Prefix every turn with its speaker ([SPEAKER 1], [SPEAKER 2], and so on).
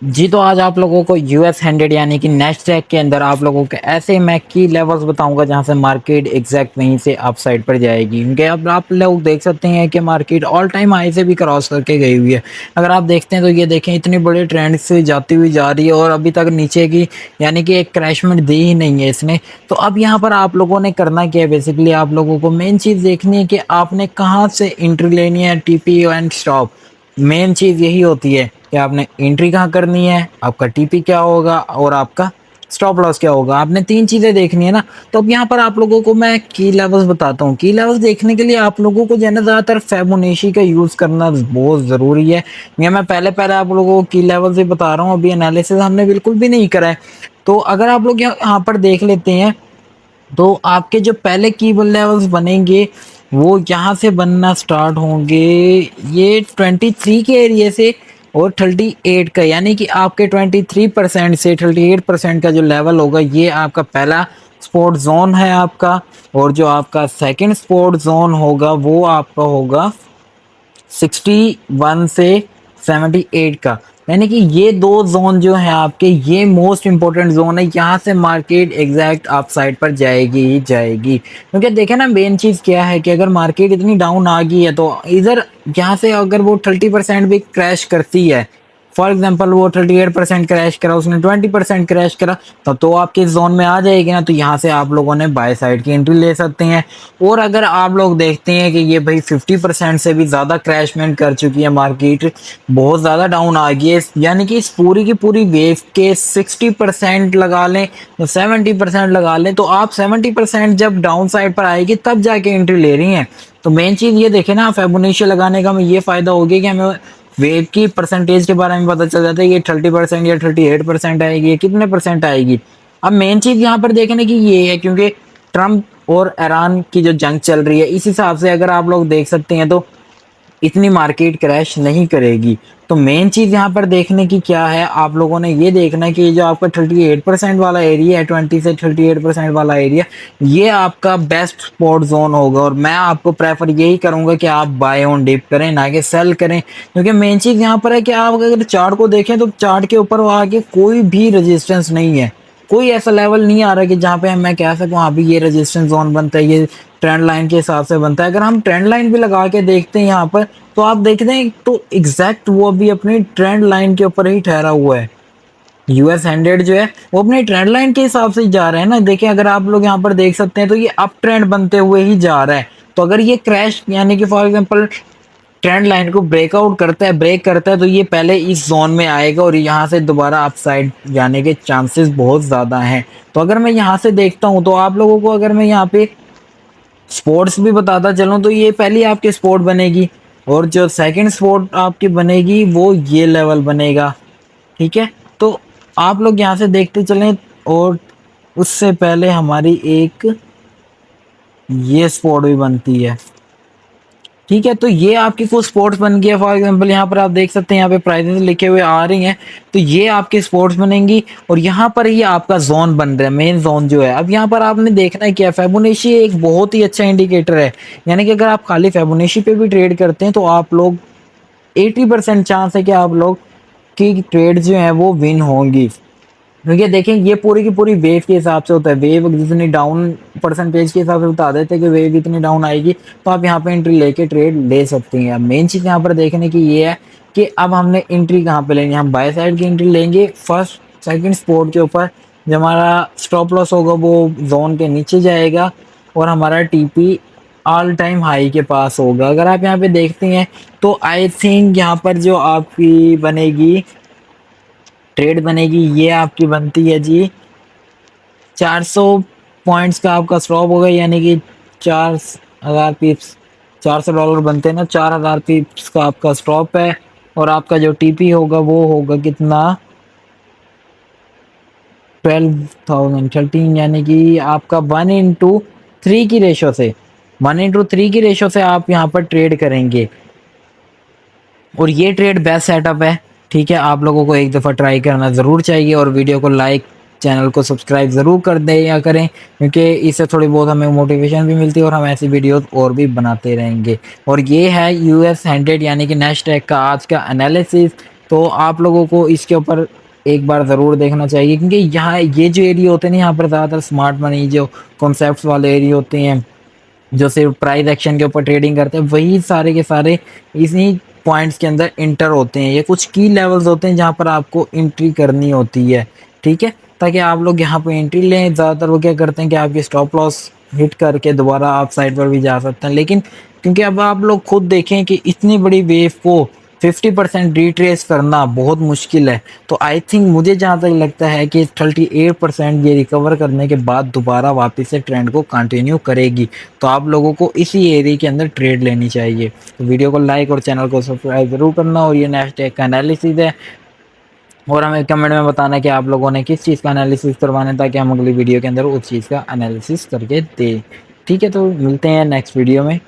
[SPEAKER 1] जी, तो आज आप लोगों को यूएस 100 यानी कि नैस्डैक के अंदर आप लोगों के ऐसे मैं की लेवल्स बताऊँगा जहाँ से मार्केट एग्ज़ैक्ट वहीं से अपसाइड पर जाएगी। क्योंकि अब आप लोग देख सकते हैं कि मार्केट ऑल टाइम हाई से भी क्रॉस करके गई हुई है। अगर आप देखते हैं तो ये देखें इतनी बड़ी ट्रेंड से जाती हुई जा रही है और अभी तक नीचे की यानी कि एक क्रैशमेंट दी ही नहीं है इसने। तो अब यहाँ पर आप लोगों ने करना क्या है, बेसिकली आप लोगों को मेन चीज़ देखनी है कि आपने कहाँ से एंट्री लेनी है, टीपी एंड स्टॉप। मेन चीज़ यही होती है कि आपने एंट्री कहाँ करनी है, आपका टीपी क्या होगा और आपका स्टॉप लॉस क्या होगा। आपने 3 चीज़ें देखनी है ना। तो अब यहाँ पर आप लोगों को मैं की लेवल्स बताता हूँ। की लेवल्स देखने के लिए आप लोगों को जो है ना ज़्यादातर फिबोनाची का यूज़ करना बहुत ज़रूरी है। ये मैं पहले-पहले आप लोगों को की लेवल्स ही बता रहा हूँ, अभी एनालिसिस हमने बिल्कुल भी नहीं करा है। तो अगर आप लोग यहाँ पर देख लेते हैं तो आपके जो पहले की लेवल्स बनेंगे वो यहाँ से बनना स्टार्ट होंगे, ये 23 के एरिया से और 38 का, यानी कि आपके 23% से 38% का जो लेवल होगा ये आपका पहला सपोर्ट जोन है आपका। और जो आपका सेकंड सपोर्ट जोन होगा वो आपका होगा 61 से 78 का। यानी कि ये दो जोन जो है आपके, ये मोस्ट इंपॉर्टेंट जोन है। यहाँ से मार्केट एग्जैक्ट अप साइड पर जाएगी ही जाएगी। क्योंकि देखे ना मेन चीज क्या है कि अगर मार्केट इतनी डाउन आ गई है तो इधर यहाँ से अगर वो 30% भी क्रैश करती है, फॉर एग्जाम्पल वो 38% क्रैश करा, उसने 20% क्रैश करा, तब तो आपके जोन में आ जाएगी ना। तो यहाँ से आप लोगों ने बाय साइड की एंट्री ले सकते हैं। और अगर आप लोग देखते हैं कि ये भाई 50% से भी ज़्यादा क्रैशमेंट कर चुकी है मार्केट, बहुत ज़्यादा डाउन आ गई है, यानी कि इस पूरी की पूरी वेव के 60% लगा लें तो 70% लगा लें, तो आप 70% जब डाउन साइड पर आएगी तब जाके एंट्री ले रही हैं। तो मेन चीज़ ये देखें ना, फिबोनाची लगाने का हमें ये फ़ायदा हो गया कि हमें वेव की परसेंटेज के बारे में पता चल जाता है कि 30% या 38% आएगी, कितने परसेंट आएगी। अब मेन चीज यहाँ पर देखने की ये है, क्योंकि ट्रम्प और ईरान की जो जंग चल रही है, इस हिसाब से अगर आप लोग देख सकते हैं तो इतनी मार्केट क्रैश नहीं करेगी। तो मेन चीज यहाँ पर देखने की क्या है, आप लोगों ने ये देखना है कि ये जो आपका 38% वाला एरिया है, 20 से 38% वाला एरिया, ये आपका बेस्ट स्पॉट जोन होगा। और मैं आपको प्रेफर यही करूंगा कि आप बाय ऑन डिप करें, ना कि सेल करें। क्योंकि मेन चीज यहाँ पर है कि आप अगर चार्ट को देखें तो चार्ट के ऊपर आगे कोई भी रेजिस्टेंस नहीं है, कोई ऐसा लेवल नहीं आ रहा कि जहाँ पे मैं कह सकूँ हाँ भी ये रेजिस्टेंस जोन बनता है, ये ट्रेंड लाइन के हिसाब से बनता है। अगर हम ट्रेंड लाइन भी लगा के देखते हैं यहाँ पर, तो आप देखते हैं तो एग्जैक्ट वो अभी अपनी ट्रेंड लाइन के ऊपर ही ठहरा हुआ है। यूएस 100 जो है वो अपनी ट्रेंड लाइन के हिसाब से ही जा रहे हैं ना। देखिए अगर आप लोग यहाँ पर देख सकते हैं तो ये अप ट्रेंड बनते हुए ही जा रहा है। तो अगर ये क्रैश यानी कि फॉर एग्जांपल ट्रेंड लाइन को ब्रेकआउट करता है, ब्रेक करता है, तो ये पहले इस जोन में आएगा और यहाँ से दोबारा अपसाइड जाने के चांसेस बहुत ज़्यादा हैं। तो अगर मैं यहाँ से देखता हूँ तो आप लोगों को अगर मैं यहाँ पे स्पोर्ट्स भी बताता चलूँ तो ये पहली आपकी स्पोर्ट बनेगी और जो सेकंड स्पोर्ट आपकी बनेगी वो ये लेवल बनेगा। ठीक है, तो आप लोग यहाँ से देखते चलें। और उससे पहले हमारी एक ये स्पोर्ट भी बनती है। ठीक है, तो ये आपकी कुछ स्पोर्ट्स बन गया। फॉर एग्जांपल यहाँ पर आप देख सकते हैं, यहाँ पे प्राइजेस लिखे हुए आ रही हैं, तो ये आपकी स्पोर्ट्स बनेंगी। और यहाँ पर ही आपका जोन बन रहा है, मेन जोन जो है। अब यहाँ पर आपने देखना है क्या, फिबोनाची एक बहुत ही अच्छा इंडिकेटर है। यानी कि अगर आप खाली फिबोनाची पे भी ट्रेड करते हैं तो आप लोग 80% चांस है कि आप लोग की ट्रेड जो है वो विन होंगी। क्योंकि देखें ये पूरी की पूरी वेव के हिसाब से होता है। वेव जितनी डाउन परसेंटेज के हिसाब से बता देते हैं कि वेव इतनी डाउन आएगी, तो आप यहाँ पे एंट्री लेके ट्रेड ले सकते हैं। अब मेन चीज यहाँ पर देखने की ये है कि अब हमने एंट्री कहाँ पे लेनी है। हम बाय साइड की एंट्री लेंगे फर्स्ट सेकंड स्पॉट के ऊपर। जब हमारा स्टॉप लॉस होगा वो जोन के नीचे जाएगा और हमारा टीपी ऑल टाइम हाई के पास होगा। अगर आप यहाँ पे देखते हैं तो आई थिंक यहाँ पर जो आपकी बनेगी ट्रेड बनेगी, ये आपकी बनती है जी 400 पॉइंट्स का आपका स्टॉप होगा, यानी कि 4000 पिप्स, $400 बनते हैं ना, 4000 पिप्स का आपका स्टॉप है। और आपका जो टीपी होगा वो होगा कितना, 12,013, यानी कि आपका 1:3 की रेशो से, 1:3 की रेशो से आप यहाँ पर ट्रेड करेंगे। और ये ट्रेड बेस्ट सेटअप है। ठीक है, आप लोगों को एक दफ़ा ट्राई करना ज़रूर चाहिए और वीडियो को लाइक, चैनल को सब्सक्राइब ज़रूर कर दें या करें, क्योंकि इससे थोड़ी बहुत हमें मोटिवेशन भी मिलती है और हम ऐसी वीडियोस और भी बनाते रहेंगे। और ये है यूएस 100 यानी कि नैस्डैक का आज का एनालिसिस। तो आप लोगों को इसके ऊपर एक बार ज़रूर देखना चाहिए, क्योंकि यहाँ ये जो एरिया होते हैं ना, यहाँ पर ज़्यादातर स्मार्ट मनी जो कॉन्सेप्ट्स वाले एरिया होते हैं, जो सिर्फ प्राइस एक्शन के ऊपर ट्रेडिंग करते हैं, वही सारे के सारे इन्हीं पॉइंट्स के अंदर इंटर होते हैं। ये कुछ की लेवल्स होते हैं जहाँ पर आपको एंट्री करनी होती है, ठीक है? ताकि आप लोग यहाँ पे एंट्री लें। ज़्यादातर वो क्या करते हैं कि आपकी स्टॉप लॉस हिट करके दोबारा आप साइड पर भी जा सकते हैं। लेकिन क्योंकि अब आप लोग खुद देखें कि इतनी बड़ी वेव को 50% रिट्रेस करना बहुत मुश्किल है। तो आई थिंक मुझे जहाँ तक लगता है कि 38% ये रिकवर करने के बाद दोबारा वापस से ट्रेंड को कंटिन्यू करेगी। तो आप लोगों को इसी एरिया के अंदर ट्रेड लेनी चाहिए। तो वीडियो को लाइक और चैनल को सब्सक्राइब ज़रूर करना। और ये नेक्स्ट एक का एनालिसिस है, और हमें कमेंट में बताना कि आप लोगों ने किस चीज़ का एनालिसिस करवाना है, ताकि हम अगली वीडियो के अंदर उस चीज़ का एनालिसिस करके दें। ठीक है, तो मिलते हैं नेक्स्ट वीडियो में।